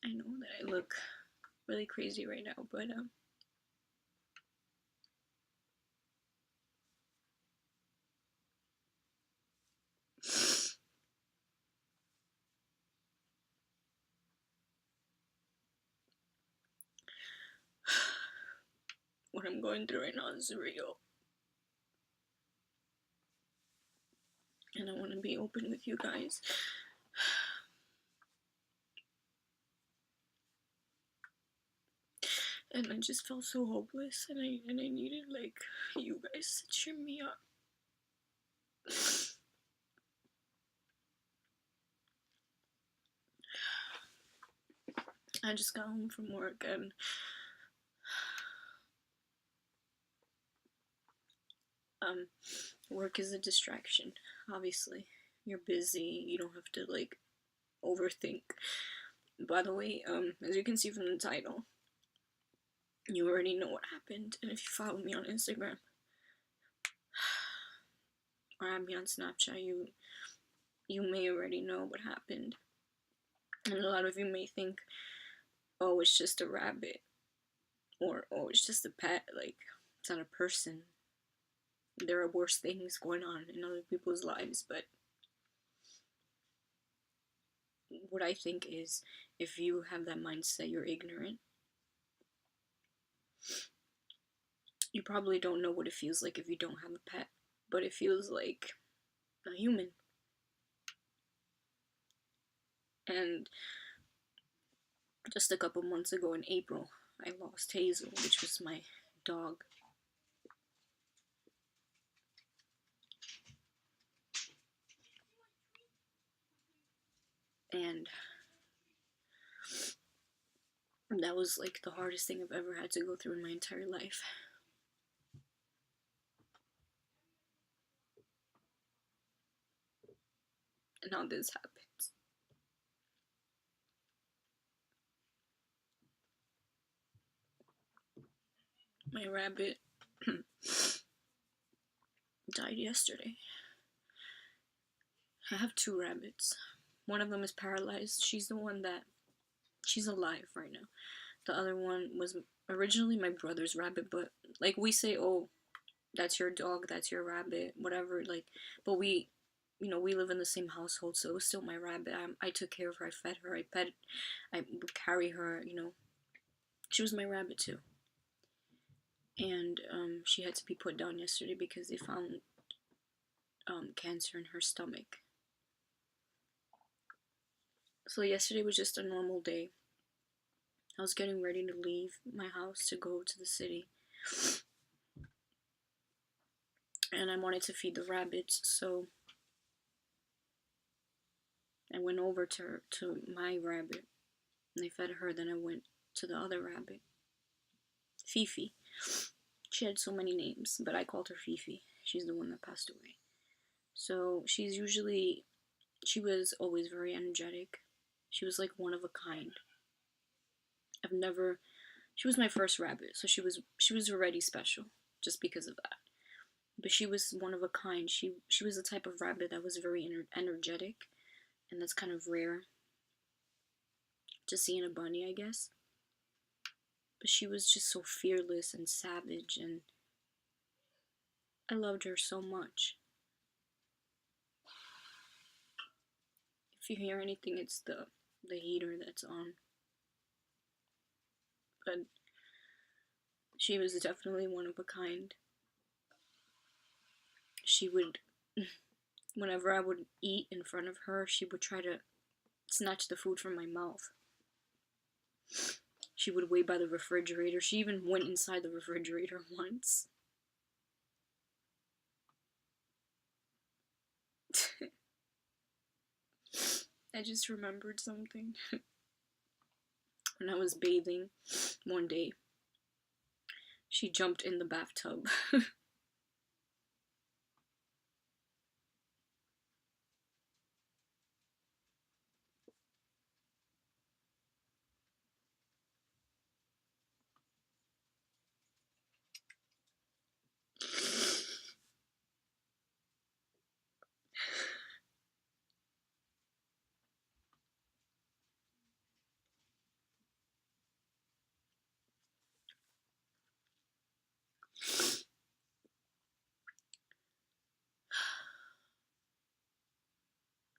I know that I look really crazy right now, but what I'm going through right now is real. And I want to be open with you guys. And I just felt so hopeless, and I needed like you guys to cheer me up. I just got home from work, and work is a distraction. Obviously, you're busy. You don't have to like overthink. By the way, as you can see from the title, you already know what happened, and if you follow me on Instagram or have me on Snapchat, you may already know what happened. And a lot of you may think, oh, it's just a rabbit, or oh, it's just a pet. Like, it's not a person. There are worse things going on in other people's lives, but what I think is, if you have that mindset, you're ignorant. You probably don't know what it feels like if you don't have a pet, but it feels like a human. And just a couple months ago in April, I lost Hazel, which was my dog. And that was like the hardest thing I've ever had to go through in my entire life. And now this happens. My rabbit died yesterday. I have two rabbits. One of them is paralyzed. She's alive right now. The other one was originally my brother's rabbit, but like we say, oh, that's your dog, that's your rabbit, whatever. Like, but we live in the same household, so it was still my rabbit. I took care of her. I fed her. I would carry her. She was my rabbit too. And she had to be put down yesterday because they found cancer in her stomach. So yesterday was just a normal day. I was getting ready to leave my house to go to the city. And I wanted to feed the rabbits, so I went over to my rabbit and I fed her. Then I went to the other rabbit, Fifi. She had so many names, but I called her Fifi. She's the one that passed away. So she was always very energetic. She was like one of a kind. She was my first rabbit, so she was already special just because of that. But she was one of a kind. She was the type of rabbit that was very energetic, and that's kind of rare to see in a bunny, I guess. But she was just so fearless and savage, and I loved her so much. If you hear anything, it's the heater that's on. But she was definitely one of a kind. She would, whenever I would eat in front of her, she would try to snatch the food from my mouth. She would wait by the refrigerator. She even went inside the refrigerator once. I just remembered something. When I was bathing one day, she jumped in the bathtub.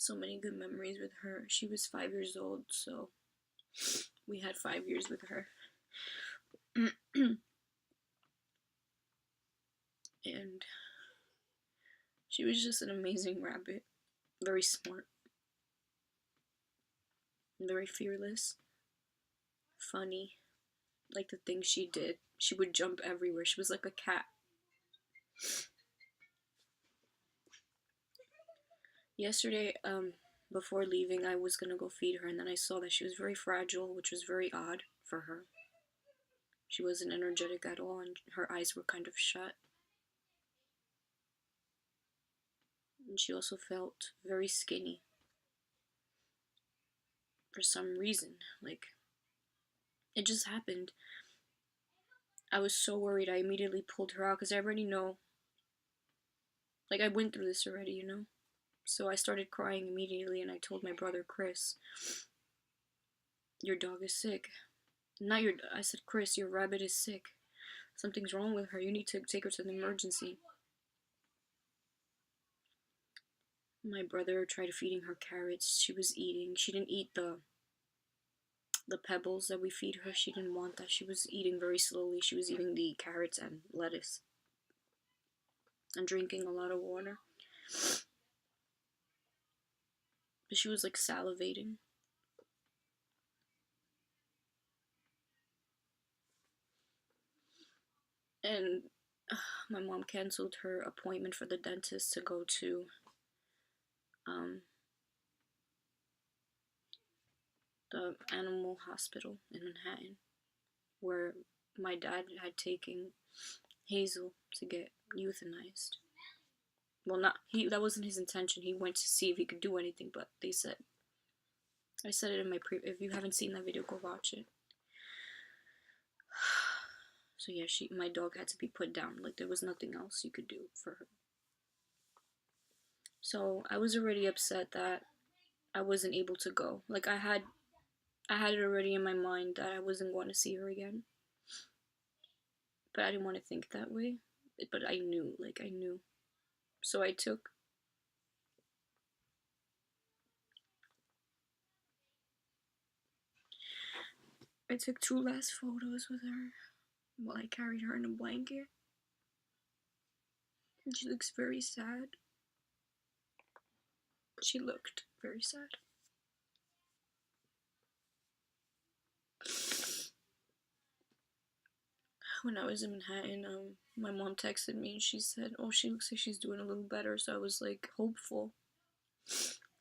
So many good memories with her. She was 5 years old, so we had 5 years with her. And she was just an amazing rabbit. Very smart. Very fearless. Funny. Like the things she did. She would jump everywhere. She was like a cat. Yesterday, before leaving, I was gonna go feed her, and then I saw that she was very fragile, which was very odd for her. She wasn't energetic at all, and her eyes were kind of shut. And she also felt very skinny. For some reason. Like, it just happened. I was so worried, I immediately pulled her out, because I already know. Like, I went through this already, you know? So I started crying immediately, and I told my brother, Chris, your dog is sick. Not your, I said, Chris, your rabbit is sick. Something's wrong with her. You need to take her to the emergency. My brother tried feeding her carrots. She was eating. She didn't eat the pebbles that we feed her. She didn't want that. She was eating very slowly. She was eating the carrots and lettuce. And drinking a lot of water. But she was like salivating. And my mom canceled her appointment for the dentist to go to the animal hospital in Manhattan, where my dad had taken Hazel to get euthanized. Well, that wasn't his intention. He went to see if he could do anything, but they said, I said it in my if you haven't seen that video, go watch it. So yeah, my dog had to be put down. Like, there was nothing else you could do for her. So I was already upset that I wasn't able to go. Like, I had it already in my mind that I wasn't going to see her again. But I didn't want to think that way. But I knew, I knew. So I took two last photos with her while I carried her in a blanket. And she looks very sad. She looked very sad. When I was in Manhattan, my mom texted me and she said, oh, she looks like she's doing a little better. So I was like hopeful.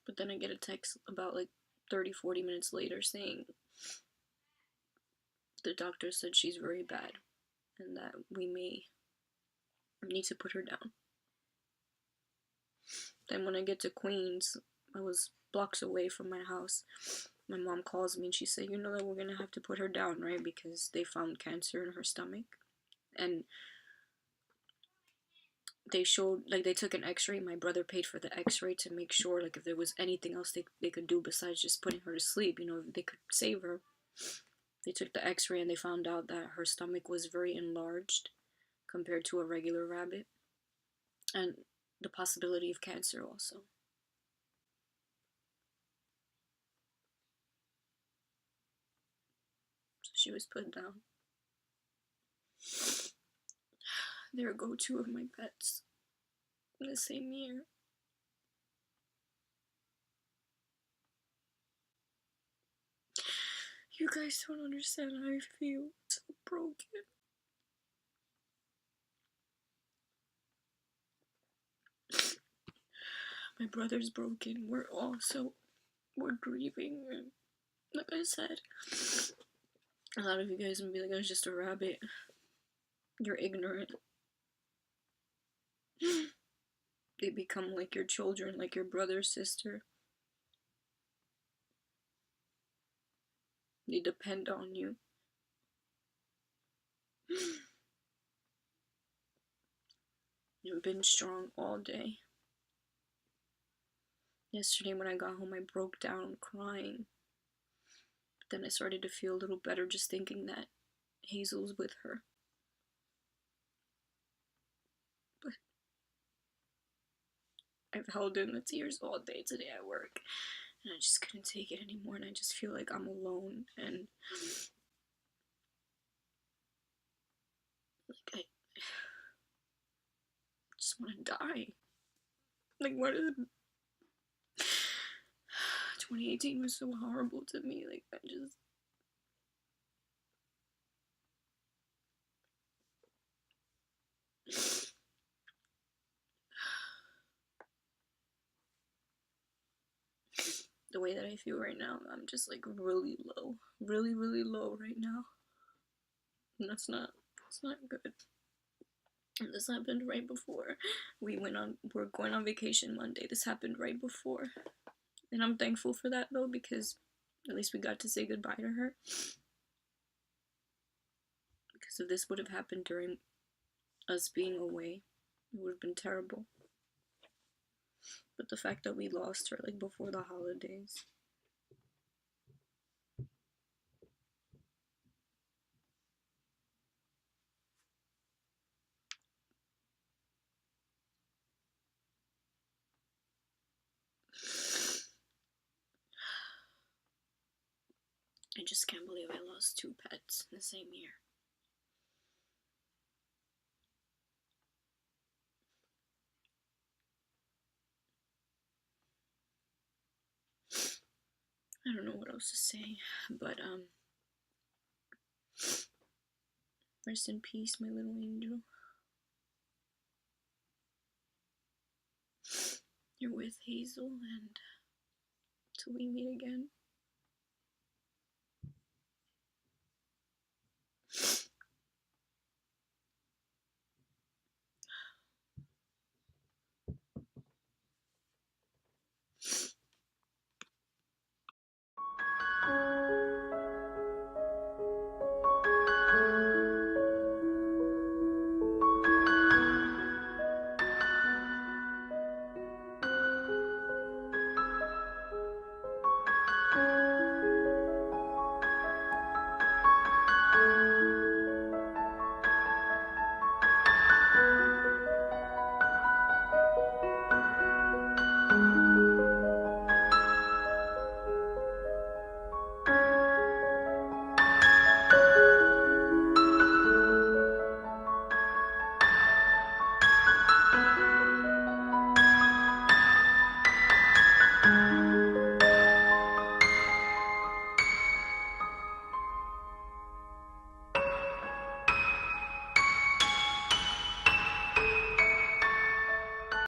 But then I get a text about like 30-40 minutes later saying the doctor said she's very bad and that we may need to put her down. Then when I get to Queens, I was blocks away from my house. My mom calls me and she said, you know that we're gonna have to put her down, right? Because they found cancer in her stomach. And they showed, like, they took an x-ray. My brother paid for the x-ray to make sure, like, if there was anything else they could do besides just putting her to sleep, you know, if they could save her. They took the x-ray and they found out that her stomach was very enlarged compared to a regular rabbit. And the possibility of cancer also. So she was put down. They're a go-to of my pets in the same year. You guys don't understand how I feel. So broken. My brother's broken. We're grieving. And like I said, a lot of you guys will be like, it's just a rabbit. You're ignorant. They become like your children, like your brother, sister. They depend on you. You've been strong all day. Yesterday when I got home, I broke down crying. But then I started to feel a little better just thinking that Hazel's with her. But I've held in the tears all day today at work, and I just couldn't take it anymore, and I just feel like I'm alone, and like I just want to die. Like, what is 2018 was so horrible to me. Like, I just the way that I feel right now, I'm just like really low, really low right now, and it's not good. And this happened right before we're going on vacation Monday. This happened right before, and I'm thankful for that though, because at least we got to say goodbye to her. Because if this would have happened during us being away, it would have been terrible. But the fact that we lost her like before the holidays, I just can't believe I lost 2 pets in the same year. I don't know what else to say, but rest in peace, my little angel. You're with Hazel, and till we meet again.